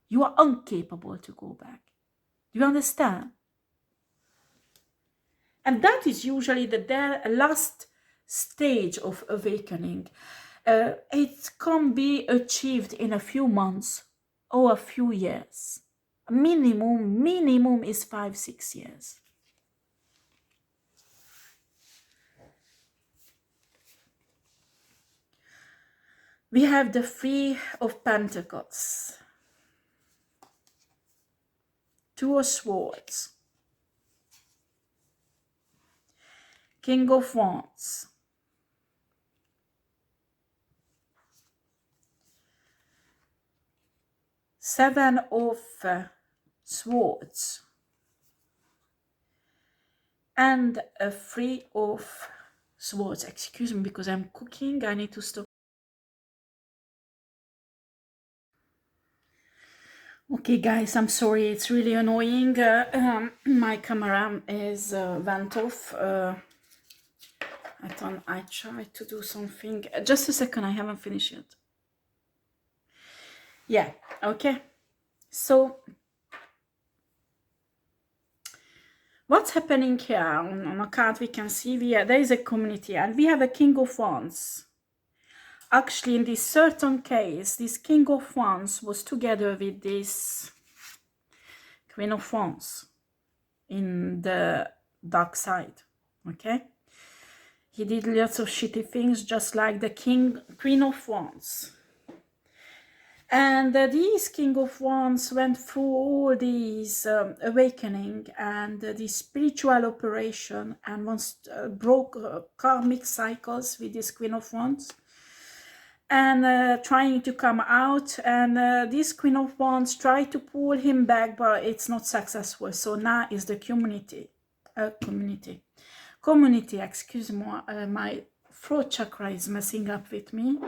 you are incapable to go back. Do you understand? And that is usually the last stage of awakening. It can be achieved in a few months or a few years. Minimum is 5-6 years. We have the 3 of Pentacles, 2 of Swords, King of Wands, Seven of Swords, and a 3 of Swords. Excuse me, because I'm cooking. I need to stop. Okay, guys, I'm sorry. It's really annoying. My camera is went off. I tried to do something. Just a second. I haven't finished yet. Yeah. Okay. So what's happening here on a card? We can see there is a community, and we have a King of Wands. Actually, in this certain case, this King of Wands was together with this Queen of Wands in the dark side. Okay. He did lots of shitty things, just like the Queen of Wands. And this King of Wands went through all these awakening and this spiritual operation, and once broke karmic cycles with this Queen of Wands, and trying to come out. And this Queen of Wands tried to pull him back, but it's not successful. So now is the community, excuse me, my throat chakra is messing up with me.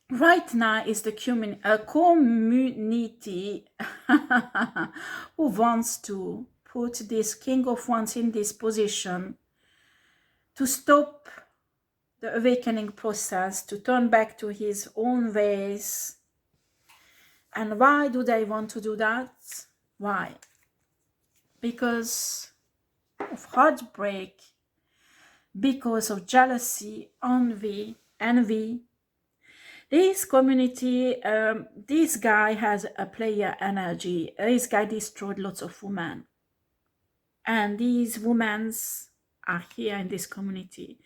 Right now is the community who wants to put this King of Wands in this position to stop the awakening process, to turn back to his own ways. And why do they want to do that? Why? Because of heartbreak, because of jealousy, envy. This community, this guy has a player energy. This guy destroyed lots of women. And these women are here in this community.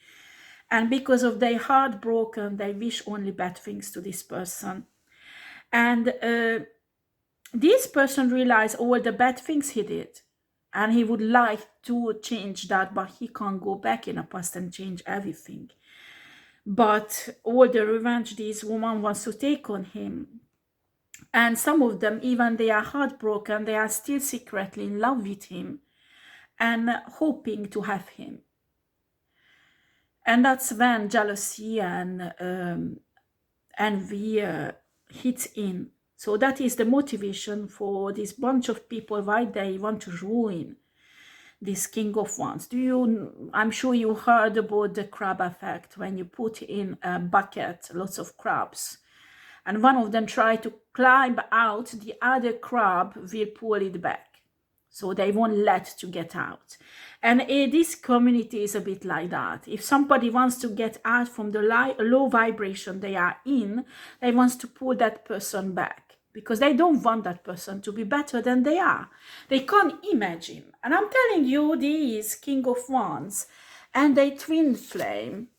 And because of their heart broken, they wish only bad things to this person. And this person realized all the bad things he did. And he would like to change that, but he can't go back in the past and change everything. But all the revenge this woman wants to take on him. And some of them, even they are heartbroken, they are still secretly in love with him and hoping to have him. And that's when jealousy and envy hits in. So that is the motivation for this bunch of people, why they want to ruin this King of Wands. I'm sure you heard about the crab effect, when you put in a bucket lots of crabs, and one of them try to climb out, the other crab will pull it back. So they won't let to get out. And this community is a bit like that. If somebody wants to get out from the low vibration they are in, they want to pull that person back, because they don't want that person to be better than they are. They can't imagine. And I'm telling you, this King of Wands and their twin flame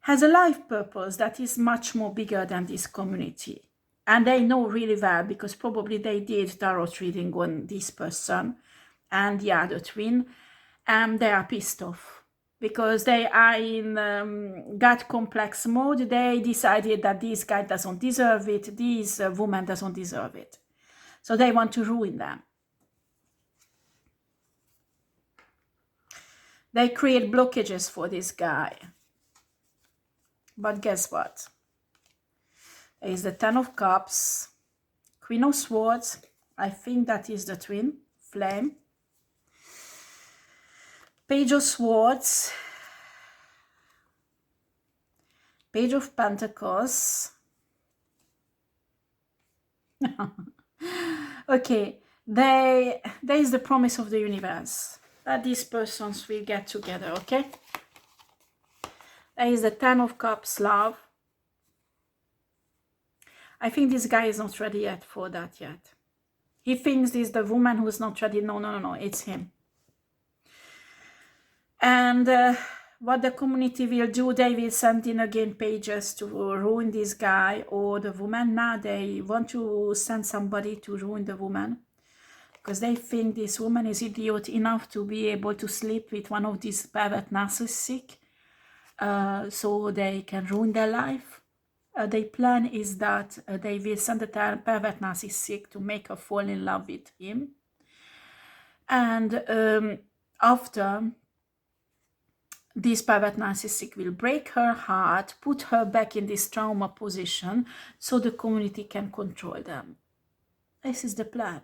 has a life purpose that is much more bigger than this community. And they know really well, because probably they did tarot reading on this person and the other twin, and they are pissed off because they are in God complex mode. They decided that this guy doesn't deserve it, this woman doesn't deserve it. So they want to ruin them. They create blockages for this guy. But guess what? There is the Ten of Cups, Queen of Swords. I think that is the twin flame. Page of Swords, Page of Pentacles. Okay, there is the promise of the universe that these persons will get together, okay? There is the Ten of Cups, love. I think this guy is not ready yet for that yet. He thinks this is the woman who is not ready. No, it's him. And what the community will do, they will send in again pages to ruin this guy or the woman. Now they want to send somebody to ruin the woman, because they think this woman is idiot enough to be able to sleep with one of these pervert narcissists, so they can ruin their life. Their plan is that they will send the pervert narcissist to make her fall in love with him. And after this private narcissistic will break her heart, put her back in this trauma position so the community can control them. This is the plan.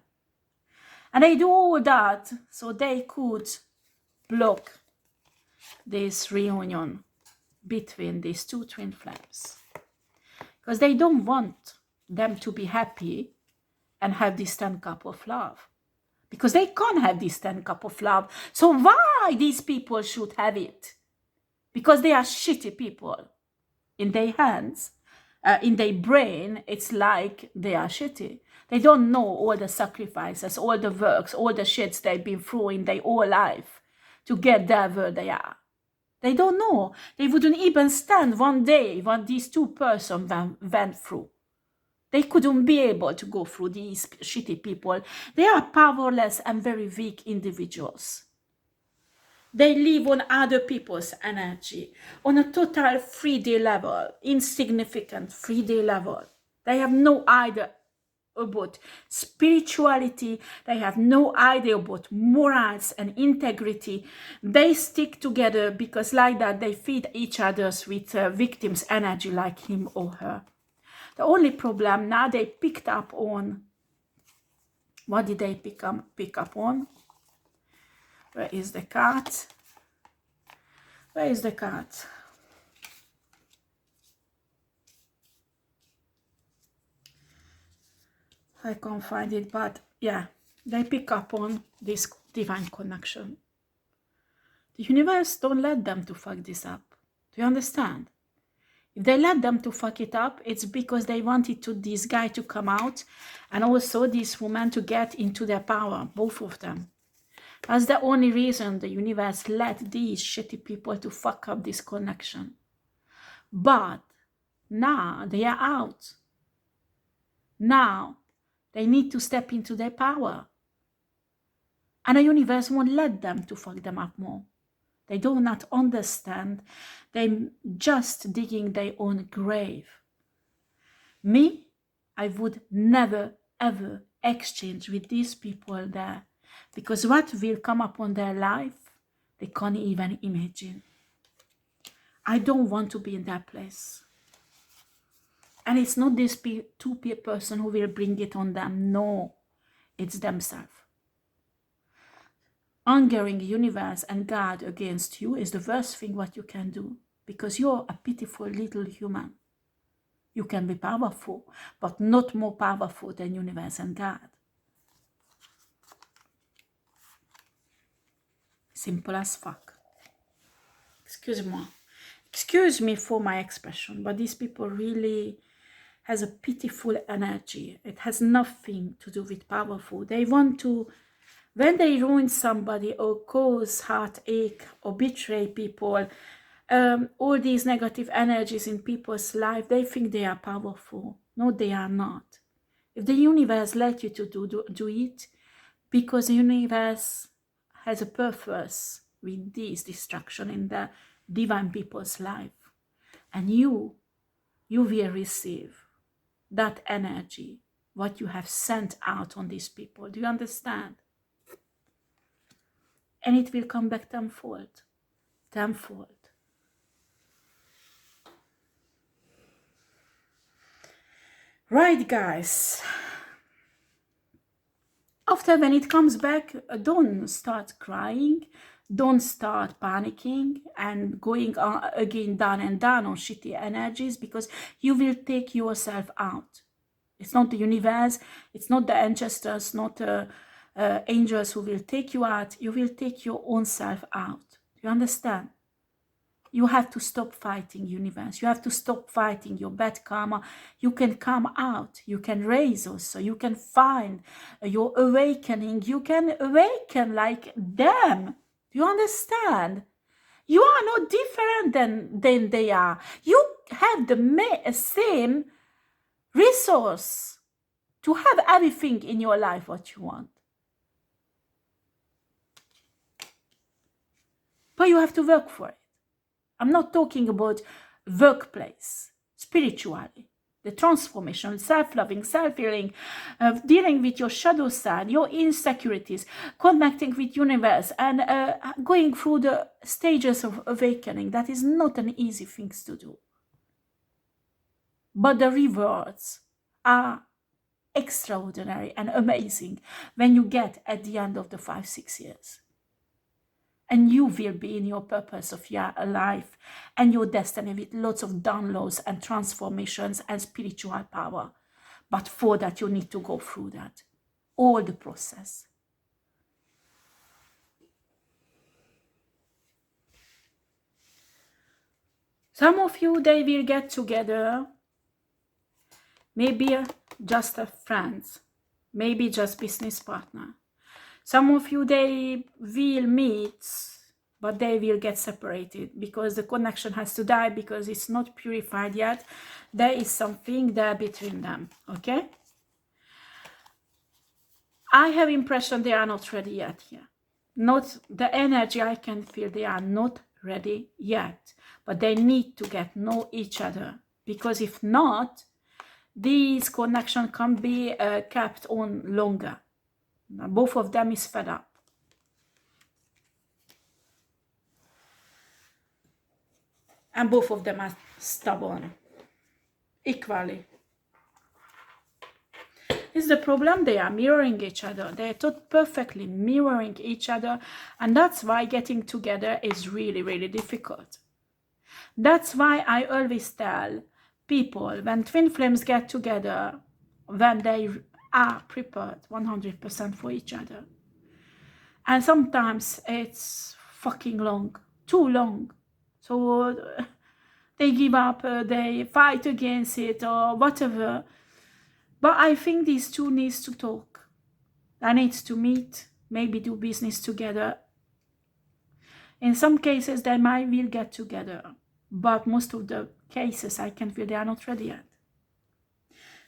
And they do all that so they could block this reunion between these two twin flames. Because they don't want them to be happy and have this 10 cup of love. Because they can't have this 10 cup of love. So why these people should have it? Because they are shitty people. In their hands, in their brain, it's like they are shitty. They don't know all the sacrifices, all the works, all the shits they've been through in their whole life to get there where they are. They don't know. They wouldn't even stand one day what these two persons went through. They couldn't be able to go through these shitty people. They are powerless and very weak individuals. They live on other people's energy, on a total 3D level, insignificant 3D level. They have no idea about spirituality. They have no idea about morals and integrity. They stick together because like that they feed each other with victims' energy like him or her. The only problem now they picked up on, what did they pick up on? Where is the cat? Where is the cat? I can't find it, but yeah, they pick up on this divine connection. The universe don't let them to fuck this up. Do you understand? If they let them to fuck it up, it's because they wanted this guy to come out and also this woman to get into their power, both of them. That's the only reason the universe let these shitty people to fuck up this connection. But now they are out. Now they need to step into their power. And the universe won't let them to fuck them up more. They do not understand. They're just digging their own grave. Me, I would never, ever exchange with these people there. Because what will come upon their life, they can't even imagine. I don't want to be in that place. And it's not this two person who will bring it on them. No, it's themselves. Angering the universe and God against you is the worst thing what you can do. Because you're a pitiful little human. You can be powerful, but not more powerful than universe and God. Simple as fuck. Excuse me for my expression, but these people really has a pitiful energy. It has nothing to do with powerful. They want to, when they ruin somebody or cause heartache or betray people, all these negative energies in people's life, they think they are powerful. No, they are not. If the universe let you to do it, because the universe has a purpose with this destruction in the divine people's life. And you will receive that energy, what you have sent out on these people. Do you understand? And it will come back tenfold. Tenfold. Right, guys. After, when it comes back, don't start crying. Don't start panicking and going again down and down on shitty energies, because you will take yourself out. It's not the universe, it's not the ancestors, not the angels who will take you out. You will take your own self out. You understand? You have to stop fighting universe. You have to stop fighting your bad karma. You can come out. You can raise also. You can find your awakening. You can awaken like them. Do you understand? You are not different than they are. You have the same resource to have everything in your life what you want. But you have to work for it. I'm not talking about workplace, spiritually. the transformation, self-loving, self-healing, dealing with your shadow side, your insecurities, connecting with universe, and going through the stages of awakening. That is not an easy thing to do. But the rewards are extraordinary and amazing when you get at the end of the 5-6 years. And you will be in your purpose of your life and your destiny with lots of downloads and transformations and spiritual power. But for that, you need to go through that. All the process. Some of you, they will get together. Maybe just a friends. Maybe just business partner. Some of you, they will meet, but they will get separated because the connection has to die because it's not purified yet. There is something there between them, okay? I have impression they are not ready yet here. Not the energy I can feel, they are not ready yet. But they need to get know each other because if not, this connection can be kept on longer. Both of them is fed up. And both of them are stubborn. Equally. Is the problem they are mirroring each other. They are perfectly mirroring each other. And that's why getting together is really, really difficult. That's why I always tell people when twin flames get together, when they are prepared 100% for each other. And sometimes it's fucking long, too long. So they give up, they fight against it or whatever. But I think these two needs to talk. They need to meet, maybe do business together. In some cases, they might will get together. But most of the cases, I can feel they are not ready yet.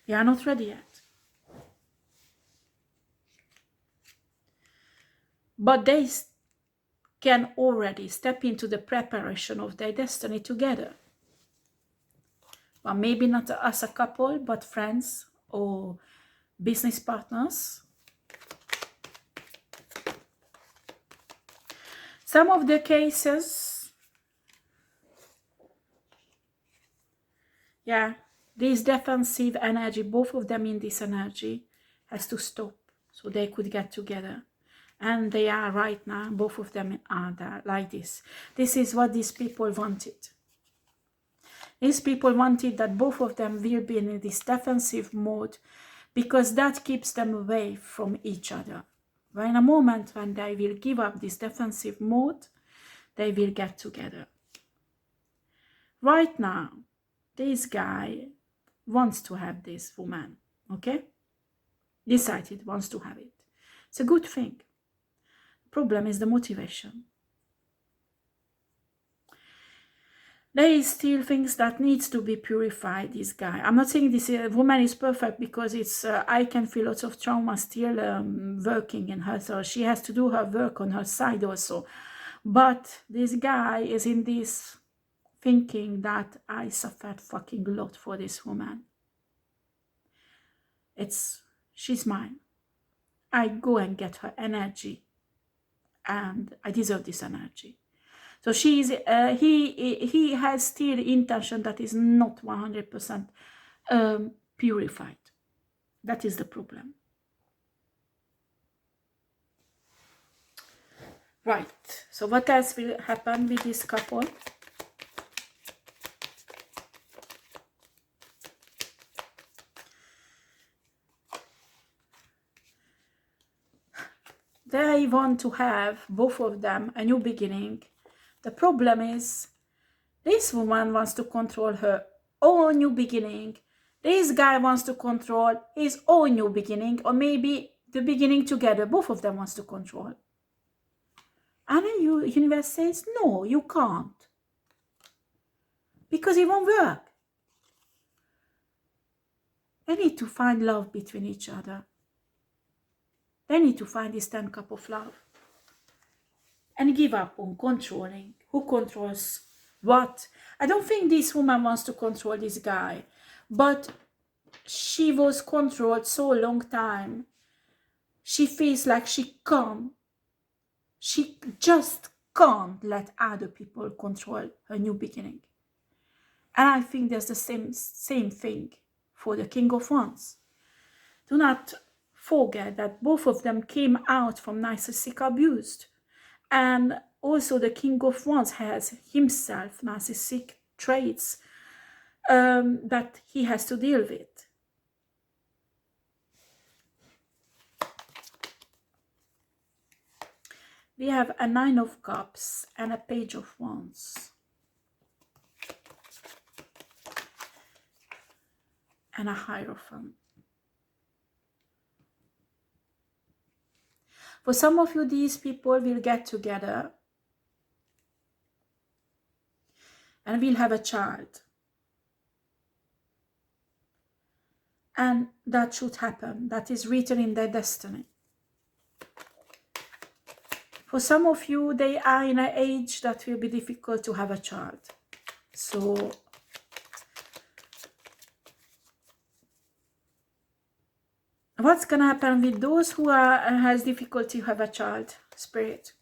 They are not ready yet. But they can already step into the preparation of their destiny together. Well, maybe not as a couple, but friends or business partners. Some of the cases, yeah, this defensive energy, both of them in this energy, has to stop so they could get together. And they are right now, both of them are there, like this. This is what these people wanted. These people wanted that both of them will be in this defensive mode because that keeps them away from each other. But in a moment when they will give up this defensive mode, they will get together. Right now, this guy wants to have this woman, okay? Decided wants to have it. It's a good thing. Problem is the motivation. There is still things that needs to be purified, this guy. I'm not saying this woman is perfect because it's I can feel lots of trauma still working in her, so she has to do her work on her side also. But this guy is in this thinking that I suffered fucking lot for this woman. She's mine. I go and get her energy. And I deserve this energy. So he has still intention that is not 100% purified. That is the problem. Right. So what else will happen with this couple? They want to have, both of them, a new beginning. The problem is, this woman wants to control her own new beginning. This guy wants to control his own new beginning, or maybe the beginning together. Both of them wants to control. And the universe says, no, you can't. Because it won't work. They need to find love between each other. They need to find this 10 cup of love. And give up on controlling. Who controls what? I don't think this woman wants to control this guy. But she was controlled so long time. She feels like she just can't let other people control her new beginning. And I think there's the same thing for the King of Wands. Do not forget that both of them came out from narcissistic abuse. And also the King of Wands has himself narcissistic traits that he has to deal with. We have a Nine of Cups and a Page of Wands. And a Hierophant. For some of you, these people will get together and will have a child. And that should happen. That is written in their destiny. For some of you, they are in an age that will be difficult to have a child. So what's going to happen with those who has difficulty to have a child, Spirit?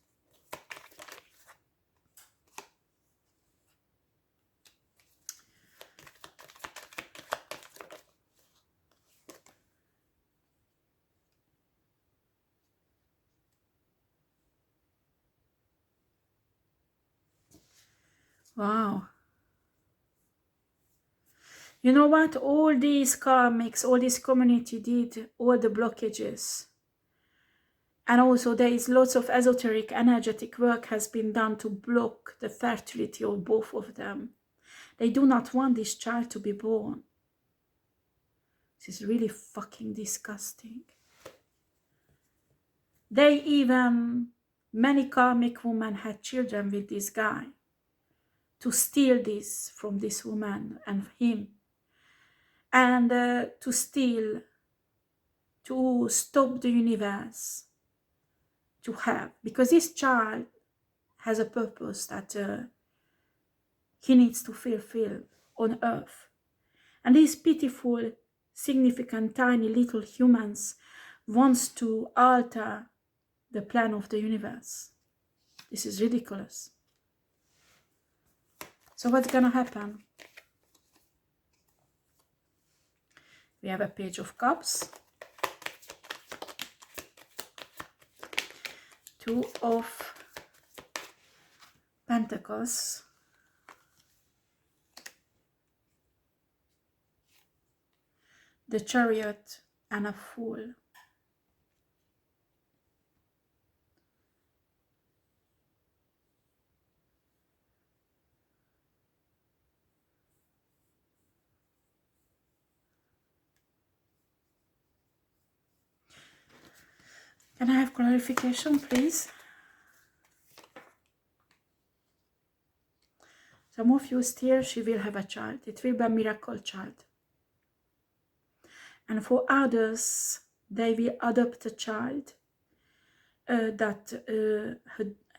Wow. You know what? All these karmics, all this community did all the blockages. And also there is lots of esoteric, energetic work has been done to block the fertility of both of them. They do not want this child to be born. This is really fucking disgusting. Many karmic women had children with this guy to steal this from this woman and him. And to stop the universe to have. Because this child has a purpose that he needs to fulfill on earth. And these pitiful, significant, tiny little humans wants to alter the plan of the universe. This is ridiculous. So what's gonna happen? We have a Page of Cups, Two of Pentacles, the Chariot, and a Fool. Can I have clarification, please? Some of you still, she will have a child. It will be a miracle child. And for others, they will adopt a child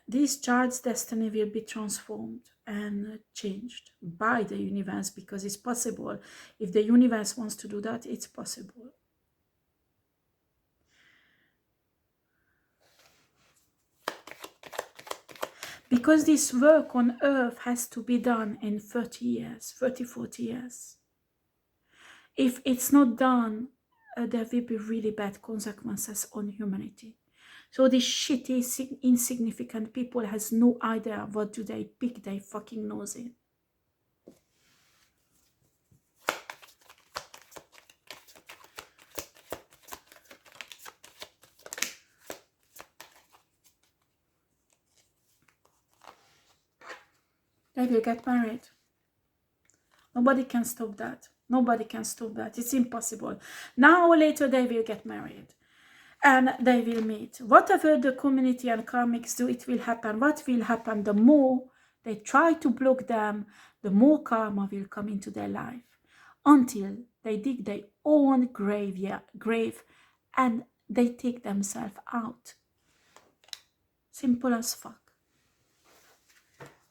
this child's destiny will be transformed and changed by the universe, because it's possible. If the universe wants to do that, it's possible. Because this work on earth has to be done in 30 years, 30, 40 years. If it's not done, there will be really bad consequences on humanity. So these shitty, insignificant people has no idea what do they pick their fucking nose in. They will get married. Nobody can stop that. Nobody can stop that. It's impossible. Now or later they will get married. And they will meet. Whatever the community and karmics do, it will happen. What will happen? The more they try to block them, the more karma will come into their life. Until they dig their own grave and they take themselves out. Simple as fuck.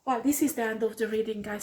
Well, this is the end of the reading, guys.